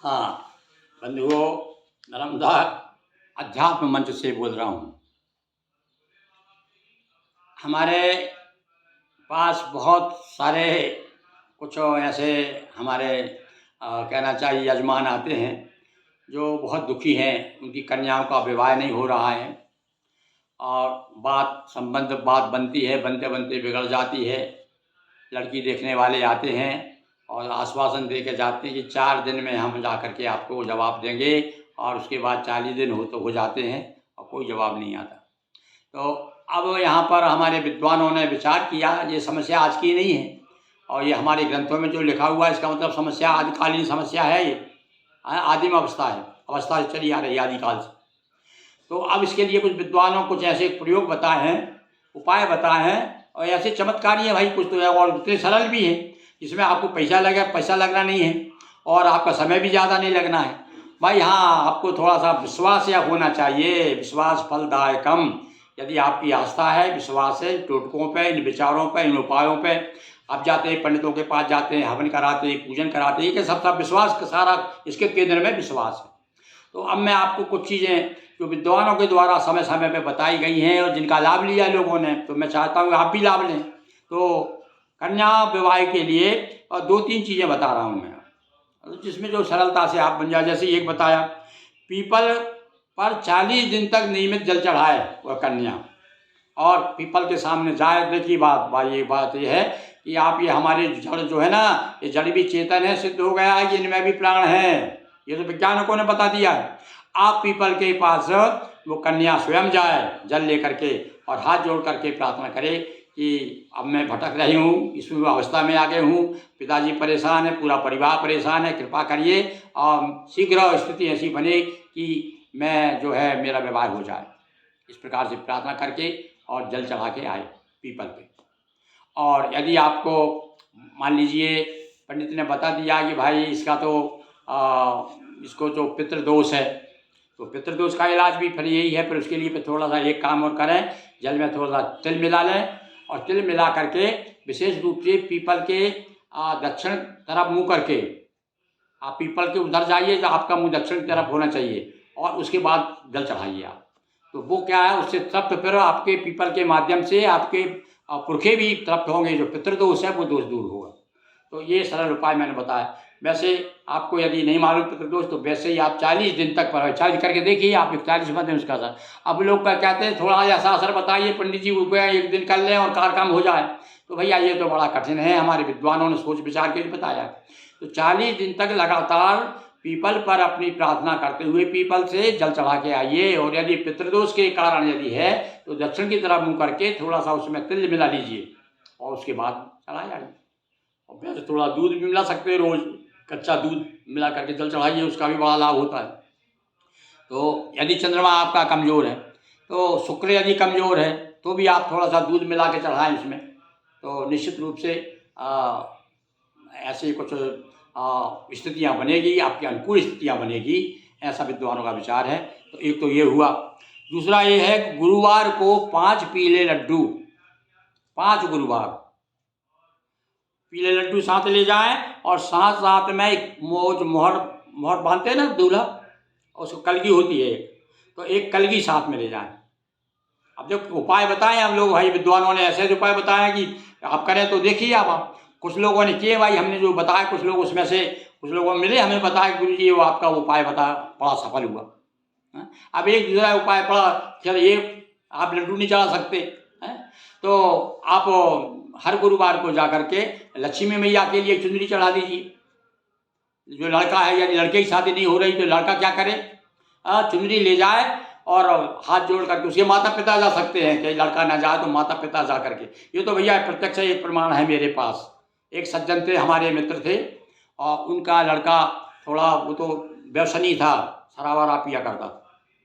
हाँ, बंधुओं, नर्मदा अध्यात्म मंच से बोल रहा हूँ। हमारे पास बहुत सारे कुछ ऐसे हमारे कहना चाहिए यजमान आते हैं जो बहुत दुखी हैं, उनकी कन्याओं का विवाह नहीं हो रहा है और बात बनती है, बनते बनते बिगड़ जाती है। लड़की देखने वाले आते हैं और आश्वासन दे के जाते हैं कि 4 दिन में हम जा कर के आपको जवाब देंगे, और उसके बाद 40 दिन हो जाते हैं और कोई जवाब नहीं आता। तो अब यहाँ पर हमारे विद्वानों ने विचार किया, ये समस्या आज की नहीं है और ये हमारे ग्रंथों में जो लिखा हुआ है इसका मतलब समस्या आदिकालीन समस्या है। ये आदिम अवस्था से चली आ रही है आदिकाल से। तो अब इसके लिए कुछ विद्वानों कुछ ऐसे प्रयोग बताए हैं, उपाय बताए हैं, और ऐसे चमत्कारी है भाई कुछ तो है, और इतने सरल भी है जिसमें आपको पैसा लगना नहीं है और आपका समय भी ज़्यादा नहीं लगना है भाई। हाँ, आपको थोड़ा सा विश्वास या होना चाहिए, विश्वास फलदायकम। यदि आपकी आस्था है, विश्वास है, टोटकों पे, इन विचारों पे, इन उपायों पे आप जाते हैं, पंडितों के पास जाते हैं, हवन कराते हैं, पूजन कराते हैं, कि सब विश्वास का सारा इसके केंद्र में विश्वास है। तो अब मैं आपको कुछ चीज़ें जो विद्वानों के द्वारा समय समय पे बताई गई हैं और जिनका लाभ लिया लोगों ने, तो मैं चाहता हूँ आप भी लाभ लें। तो कन्या विवाह के लिए और 2-3 चीज़ें बता रहा हूँ मैं, जिसमें जो सरलता से आप बन जाए। जैसे एक बताया, पीपल पर 40 दिन तक नियमित जल चढ़ाए वह कन्या, और पीपल के सामने जाए। देखिए बात ये है कि आप ये हमारे जड़ जो है ना, ये जड़ भी चेतन है, सिद्ध हो गया है कि इनमें भी प्राण है, ये तो वैज्ञानिकों ने बता दिया है। आप पीपल के पास वो कन्या स्वयं जाए जल लेकर के और हाथ जोड़ करके प्रार्थना करे कि अब मैं भटक रही हूँ, इस अवस्था में आ गए हूँ, पिताजी परेशान है, पूरा परिवार परेशान है, कृपा करिए और शीघ्र स्थिति ऐसी बने कि मैं जो है मेरा विवाह हो जाए। इस प्रकार से प्रार्थना करके और जल चढ़ा के आए पीपल पे। और यदि आपको मान लीजिए पंडित ने बता दिया कि भाई इसका तो इसको जो पितृदोष है, तो पितृदोष का इलाज भी फिर यही है। फिर उसके लिए फिर थोड़ा सा एक काम और करें, जल में थोड़ा सा तिल मिला लें और तिल मिला करके विशेष रूप से पीपल के दक्षिण तरफ मुँह करके आप पीपल के उधर जाइए, तो आपका मुँह दक्षिण की तरफ होना चाहिए, और उसके बाद जल चढ़ाइए आप। तो वो क्या है, उससे तृप्त फिर आपके पीपल के माध्यम से आपके पुरखे भी तृप्त होंगे, जो पितृदोष है वो दोष दूर होगा। तो ये सरल उपाय मैंने बताया। वैसे आपको यदि नहीं मालूम पितृदोष, तो वैसे ही आप 40 दिन तक पर 40 करके देखिए, आप 41 मत है उसका असर। अब लोग क्या कहते हैं, थोड़ा ऐसा असर बताइए पंडित जी, वो 1 दिन कर लें और काम हो जाए। तो भैया ये तो बड़ा कठिन है, हमारे विद्वानों ने सोच विचार के बताया। तो 40 दिन तक लगातार पीपल पर अपनी प्रार्थना करते हुए पीपल से जल चढ़ा के आइए, और यदि पितृदोष के कारण यदि है तो दक्षिण की तरफ मुँह करके थोड़ा सा उसमें तिल मिला लीजिए और उसके बाद चढ़ा जाइए। और वैसे थोड़ा दूध भी मिला सकते हैं, रोज कच्चा दूध मिला करके जल चढ़ाइए, उसका भी बड़ा लाभ होता है। तो यदि चंद्रमा आपका कमज़ोर है, तो शुक्र यदि कमज़ोर है, तो भी आप थोड़ा सा दूध मिला के चढ़ाएँ उसमें, तो निश्चित रूप से ऐसे कुछ स्थितियाँ बनेगी, आपकी अनुकूल स्थितियाँ बनेगी, ऐसा विद्वानों का विचार है। तो एक तो ये हुआ। दूसरा ये है कि गुरुवार को 5 पीले लड्डू, 5 गुरुवार पीले लड्डू साथ ले जाएं, और साथ साथ में एक मोहर बांधते हैं ना दूल्हा, उसको कलगी होती है एक, तो एक कलगी साथ में ले जाएं। अब जो उपाय बताए हम लोग भाई विद्वानों ने ऐसे उपाय बताए कि आप करें, तो देखिए आप कुछ लोगों ने किए भाई, हमने जो बताया कुछ लोग उसमें से कुछ लोगों मिले, हमें बताया गुरु जी वो आपका उपाय बड़ा सफल हुआ। अब एक दूसरा उपाय पड़ा, चल ये आप लड्डू नहीं चढ़ा सकते हैं, तो आप हर गुरुवार को जा करके लक्ष्मी मैया के लिए चुनरी चढ़ा दीजिए। जो लड़का है, यदि लड़के की शादी नहीं हो रही तो लड़का क्या करे, चुनरी ले जाए और हाथ जोड़ करके, उसके माता पिता जा सकते हैं, कि लड़का ना जाए तो माता पिता जा करके। ये तो भैया प्रत्यक्ष एक प्रमाण है मेरे पास। एक सज्जन थे, हमारे मित्र थे, और उनका लड़का थोड़ा वो तो व्यसनी था, शराब पिया करता था।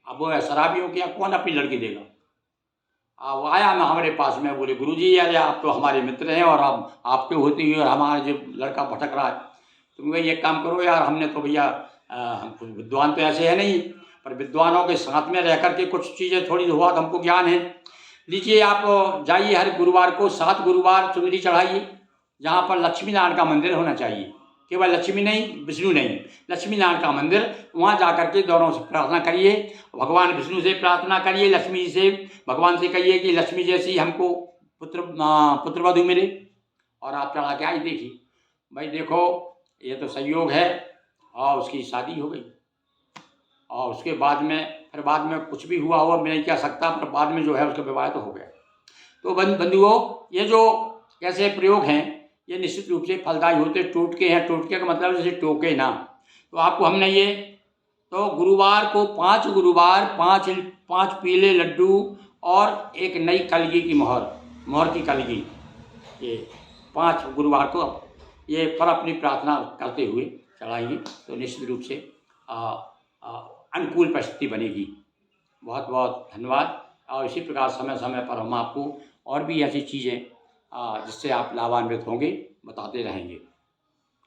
अब वो शराबियों के कौन अपनी लड़की देगा। वो आया ना हमारे पास में, बोले गुरुजी यार आप तो हमारे मित्र हैं और हम आपके होते हुए और हमारा जो लड़का भटक रहा है, तुम ये काम करो यार। हमने तो भैया हम कुछ विद्वान तो ऐसे है नहीं, पर विद्वानों के साथ में रह करके कुछ चीज़ें थोड़ी बहुत हमको ज्ञान है। लीजिए आप जाइए हर गुरुवार को 7 गुरुवार चुनरी चढ़ाइए, जहाँ पर लक्ष्मी नारायण का मंदिर होना चाहिए, केवल लक्ष्मी नहीं, विष्णु नहीं, लक्ष्मी नारायण का मंदिर, वहाँ जा कर के दोनों से प्रार्थना करिए। भगवान विष्णु से प्रार्थना करिए, लक्ष्मी जी से, भगवान से कहिए कि लक्ष्मी जैसी हमको पुत्रवधू मिले, और आप चढ़ा के आई देखिए। भाई देखो, ये तो संयोग है, और उसकी शादी हो गई, और उसके बाद में फिर बाद में कुछ भी हुआ हुआ मैं नहीं कह सकता, पर बाद में जो है उसका विवाह तो हो गया। तो बंधुओं, ये जो ऐसे प्रयोग हैं ये निश्चित रूप से फलदायी होते। टोटके हैं, टोटके का मतलब जैसे टोके ना, तो आपको हमने ये तो गुरुवार को 5 गुरुवार 5 पीले लड्डू और एक नई कलगी की मोहर की कलगी, ये 5 गुरुवार को ये पर अपनी प्रार्थना करते हुए चढ़ाएंगे तो निश्चित रूप से अनुकूल परिस्थिति बनेगी। बहुत बहुत धन्यवाद। और इसी प्रकार समय समय पर हम आपको और भी ऐसी चीज़ें जिससे आप लाभान्वित होंगे बताते रहेंगे।